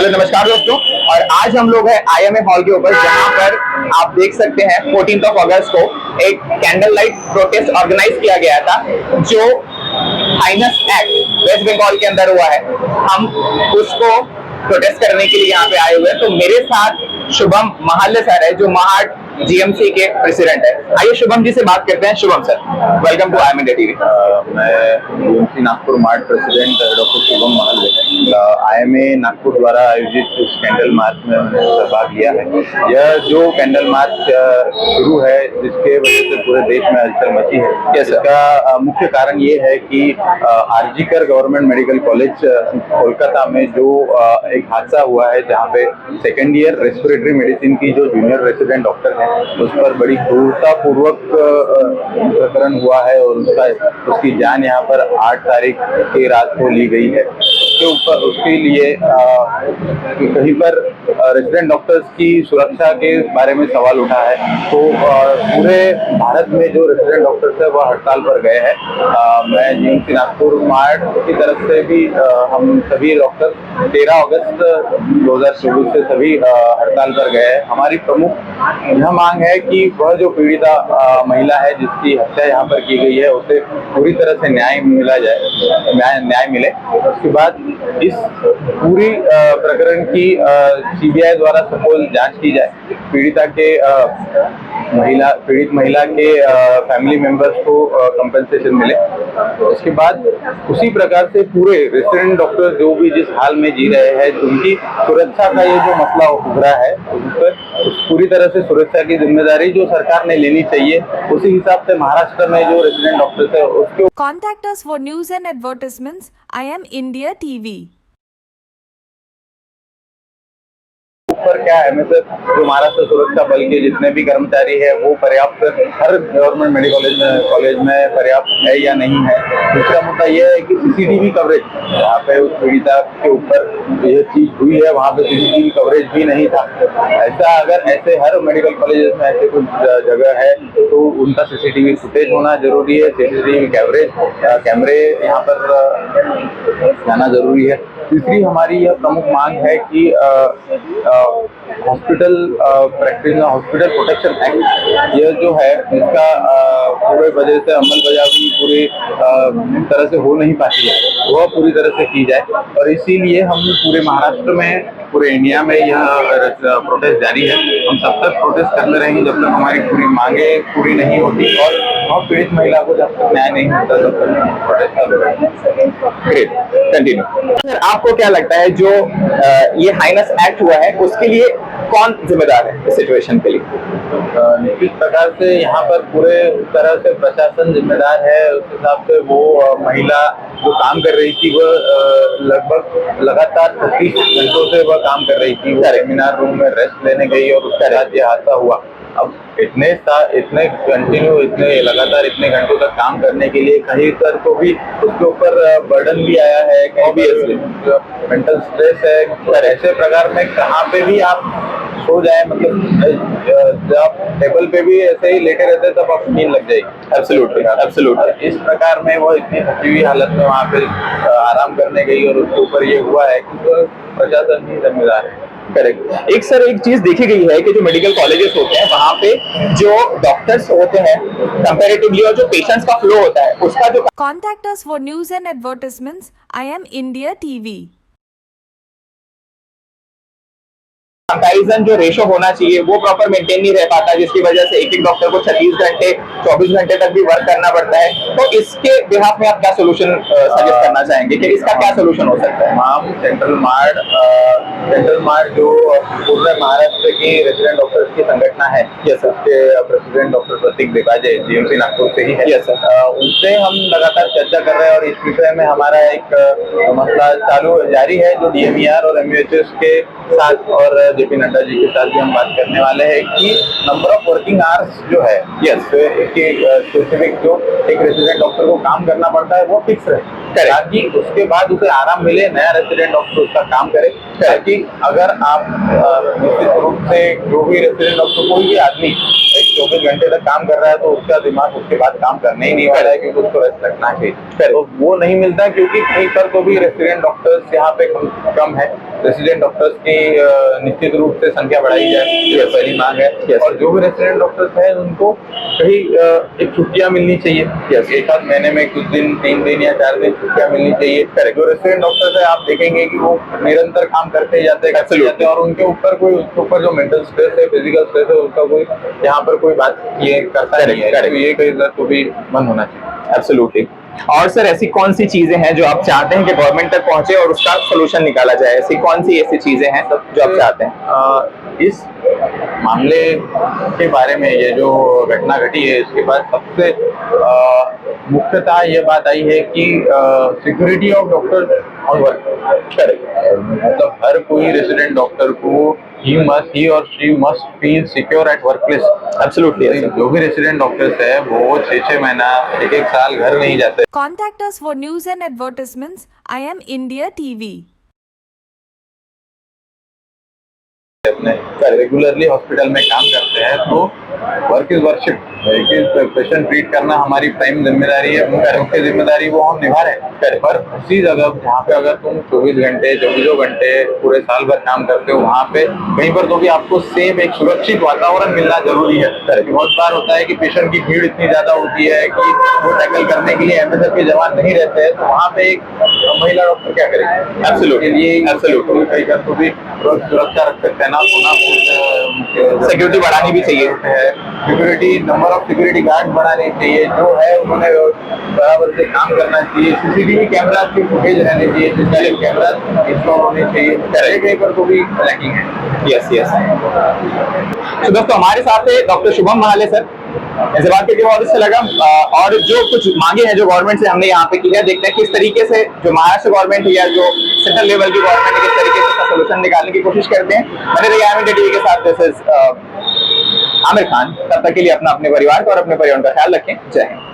Hello नमस्कार दोस्तों। और आज हम लोग हैं IMA हॉल के ऊपर, जहां पर आप देख सकते हैं 14 अगस्त को एक कैंडल लाइट प्रोटेस्ट ऑर्गेनाइज किया गया था, जो हाइनस एक्ट वेस्ट बंगाल के अंदर हुआ है। हम उसको प्रोटेस्ट करने के लिए यहाँ पे आए हुए हैं। तो मेरे साथ शुभम महाल्य सर है, जो महाट GMC के प्रेसिडेंट है। आइए शुभम जी से बात करते हैं। Shubham sir, welcome to IMA TV. मैं GMC Nagpur MARD president doctor Shubham Mahalya IMA Nagpur द्वारा आयोजित इस कैंडल मार्च में सहभाग लिया है। यह जो कैंडल मार्च शुरू है, जिसके वजह से पूरे देश में हलचल मची है, इसका मुख्य कारण ये है कि RG Kar government medical college Kolkata में जो एक हादसा हुआ है, जहाँ पे सेकेंड ईयर रेस्पिरेटरी मेडिसिन की जो जूनियर रेसिडेंट डॉक्टर है, उस पर बड़ी क्रूरता पूर्वक प्रकरण हुआ है और उसकी जान यहाँ पर 8 तारीख की रात को ली गई है। उसके लिए कहीं पर रेसिडेंट डॉक्टर्स की सुरक्षा के बारे में सवाल उठा है। तो पूरे भारत में जो रेसिडेंट डॉक्टर्स है वह हड़ताल पर गए हैं। मैं GMC नागपुर मार्ट की तरफ से भी हम सभी डॉक्टर 13 अगस्त 2024 से सभी हड़ताल पर गए हैं। हमारी प्रमुख यह मांग है कि वह जो पीड़िता महिला है, जिसकी हत्या यहाँ पर की गई है, उसे पूरी तरह से न्याय मिले। उसके बाद इस पूरी प्रकरण की CBI द्वारा सफल जांच की जाए। पीड़ित महिला के फैमिली मेंबर्स को कंपनसेशन मिले। उसके बाद उसी प्रकार से पूरे रेसिडेंट डॉक्टर जो भी जिस हाल में जी रहे हैं, उनकी सुरक्षा का ये जो मसला उभरा है, उस पर पूरी तरह से सुरक्षा की जिम्मेदारी जो सरकार ने लेनी चाहिए, उसी हिसाब से महाराष्ट्र में जो रेसिडेंट डॉक्टर्स है उसके Contact us for news and advertisements. IMA India TV. ऊपर क्या है, जो महाराष्ट्र सुरक्षा बल के जितने भी कर्मचारी है, वो पर्याप्त हर गवर्नमेंट मेडिकल कॉलेज में पर्याप्त है या नहीं है। दूसरा मुद्दा यह है कि CCTV कवरेज, जहाँ पे उस पीड़िता के ऊपर यह चीज हुई है, वहाँ पे CCTV कवरेज भी नहीं था। अगर ऐसे हर मेडिकल कॉलेज में ऐसे कुछ जगह है, तो उनका CCTV फुटेज होना जरूरी है। CCTV कैमरे यहाँ पर जाना जरूरी है। तीसरी हमारी यह प्रमुख मांग है कि हॉस्पिटल प्रोटेक्शन एक्ट, यह जो है, इसका पूरे वजह से अमल बजावनी पूरी तरह से हो नहीं पाती है, वह पूरी तरह से की जाए। और इसीलिए हम पूरे महाराष्ट्र में, पूरे इंडिया में यह प्रोटेस्ट जारी है। हम तब तक प्रोटेस्ट करते रहेंगे जब तक हमारी पूरी मांगे पूरी नहीं होती और पीड़ित महिला को जब तक न्याय नहीं मिलता, तब तक प्रोटेस्ट करते रहेंगे। Great, continue. सर, आपको क्या लगता है, जो ये हाइनस एक्ट हुआ है, उसके लिए कौन जिम्मेदार है इस सिचुएशन के लिए? निश्चित प्रकार से यहाँ पर पूरे तरह से प्रशासन जिम्मेदार है। उस हिसाब से वो महिला जो काम कर रही थी, वह लगभग लगातार 36 घंटों से वह काम कर रही थी। वो सेमिनार रूम में रेस्ट लेने गई और उसके बाद ये हादसा हुआ। अब इतने कंटिन्यू, इतने लगातार इतने घंटों तक काम करने के लिए कहीं पर को भी उसके ऊपर बर्डन भी आया है, ऑब्वियसली मेंटल स्ट्रेस है। पर ऐसे प्रकार में कहाँ पे भी आप सो जाए, मतलब जब टेबल पे भी ऐसे ही लेटे रहते तब आपको नींद लग जाएगी। एब्सोल्युटली। इस प्रकार में वो इतनी थकी हुई हालत में वहाँ पे आराम करने गई और उसके ऊपर ये हुआ है कि तो प्रशासन ही जिम्मेदार है। करेक्ट। एक चीज देखी गई है कि जो मेडिकल कॉलेजेस होते हैं, वहाँ पे जो डॉक्टर्स होते हैं कंपैरेटिवली, और जो पेशेंट्स का फ्लो होता है, उसका जो Contact us for news and advertisements. IMA India TV. Comparison जो रेशो होना चाहिए वो प्रॉपर मेंटेन नहीं रह पाता, जिसकी वजह से एक डॉक्टर को 36 घंटे 24 घंटे तक भी वर्क करना पड़ता है। तो इसके बिहाफ में आप क्या सोल्यूशन सजेस्ट करना चाहेंगे कि इसका क्या सोल्यूशन हो सकता है? हम सेंट्रल मार्ट जो पूरे महाराष्ट्र की रेसिडेंट डॉक्टर्स की संगठना है, उसके प्रेसिडेंट डॉक्टर प्रतीक देवाजे GMC नागपुर से ही है। उनसे हम लगातार चर्चा कर रहे हैं और इस विषय में हमारा एक मसला जारी है, जो DMER और MUHS के साथ और JP नड्डा जी के साथ भी हम बात करने वाले हैं कि नंबर ऑफ वर्किंग आवर्स जो है, स्पेसिफिक जो एक रेसिडेंट डॉक्टर को काम करना पड़ता है, वो फिक्स रहे, ताकि उसके बाद उसे आराम मिले, नया रेसिडेंट डॉक्टर उसका काम करे। ताकि अगर आप निश्चित रूप से जो भी रेसिडेंट डॉक्टर, कोई भी आदमी 24 घंटे तक काम कर रहा है, तो उसका दिमाग उसके बाद काम करने ही नहीं वाला है, क्योंकि उसको रेस्ट रखना चाहिए। तो वो नहीं मिलता, क्योंकि कहीं पर तो भी रेसिडेंट डॉक्टर्स यहाँ पे कम है। रेसिडेंट डॉक्टर्स की निश्चित रूप से संख्या बढ़ाई जाए, ये पहली मांग है। और जो भी रेसिडेंट डॉक्टर्स हैं उनको कहीं एक छुट्टियां मिलनी चाहिए, एक आध महीने में कुछ दिन, 3 दिन या 4 दिन छुट्टियां मिलनी चाहिए। जो रेसिडेंट डॉक्टर्स है आप देखेंगे कि वो निरंतर काम करते जाते हैं और उनके ऊपर जो मेंटल स्ट्रेस है, फिजिकल स्ट्रेस है, उसका कोई यहाँ पर कोई बात ये करता नहीं है, तो ये कहीं तो भी बंद होना चाहिए। एब्सोल्युटली। और सर ऐसी कौन सी चीजें हैं जो आप चाहते हैं कि गवर्नमेंट तक पहुंचे और उसका सोल्यूशन निकाला जाए? ऐसी कौन सी ऐसी चीजें हैं जो आप चाहते हैं? इस मामले के बारे में, ये जो घटना घटी है इसके बाद सबसे मुख्यतः ये बात आई है कि security of doctor on work, मतलब हर कोई रेसिडेंट डॉक्टर को he or she must feel secure at workplace. Absolutely. जो भी रेसिडेंट डॉक्टर्स है वो 6-6 महीना, 1-1 साल घर नहीं जाते। Contact us for news and advertisements. I am India TV. अपने रेगुलरली हॉस्पिटल में काम करते हैं तो work is worship, patient treat करना हमारी प्राइम जिम्मेदारी है, मुख्य जिम्मेदारी वो हम निभा रहे हैं। पर उसी जगह जहाँ पे अगर तुम 24 घंटे 24 घंटे पूरे साल भर काम करते हो, वहाँ पे कहीं पर तो भी आपको सेफ एक सुरक्षित वातावरण मिलना जरूरी है। बहुत बार होता है कि पेशेंट की भीड़ इतनी ज्यादा होती है कि वो टैकल करने के लिए एमएसएफ के जवान नहीं रहते हैं, तो वहाँ पे एक महिला डॉक्टर क्या करेगी? एब्सोल्युटली कहीं पर तो भी सुरक्षा रख सकते हैं ना, सिक्योरिटी बढ़ानी भी चाहिए, security number of security guard बढ़ाने चाहिए, जो है उन्होंने बराबर से काम करना चाहिए, सीसीटीवी कैमरा की फुटेज रहने चाहिए, सीसीटीवी कैमरा इंस्टॉल होने चाहिए, कहीं पर तो भी लैकिंग है। यस। तो दोस्तों हमारे साथ है डॉक्टर शुभम महाले सर, ऐसे बात करके बहुत अच्छा लगा। और जो कुछ मांगे हैं जो गवर्नमेंट से हमने यहाँ पे की है, देखते हैं किस तरीके से जो महाराष्ट्र गवर्नमेंट है या जो सेंट्रल लेवल की गवर्नमेंट है किस तरीके से इसका सोल्यूशन निकालने की कोशिश करते हैं। बने रहिए IM India TV के साथ। This is Aamir Khan. तब तक के लिए अपने परिवार का और अपने परिवार का ख्याल रखें। जय हिंद।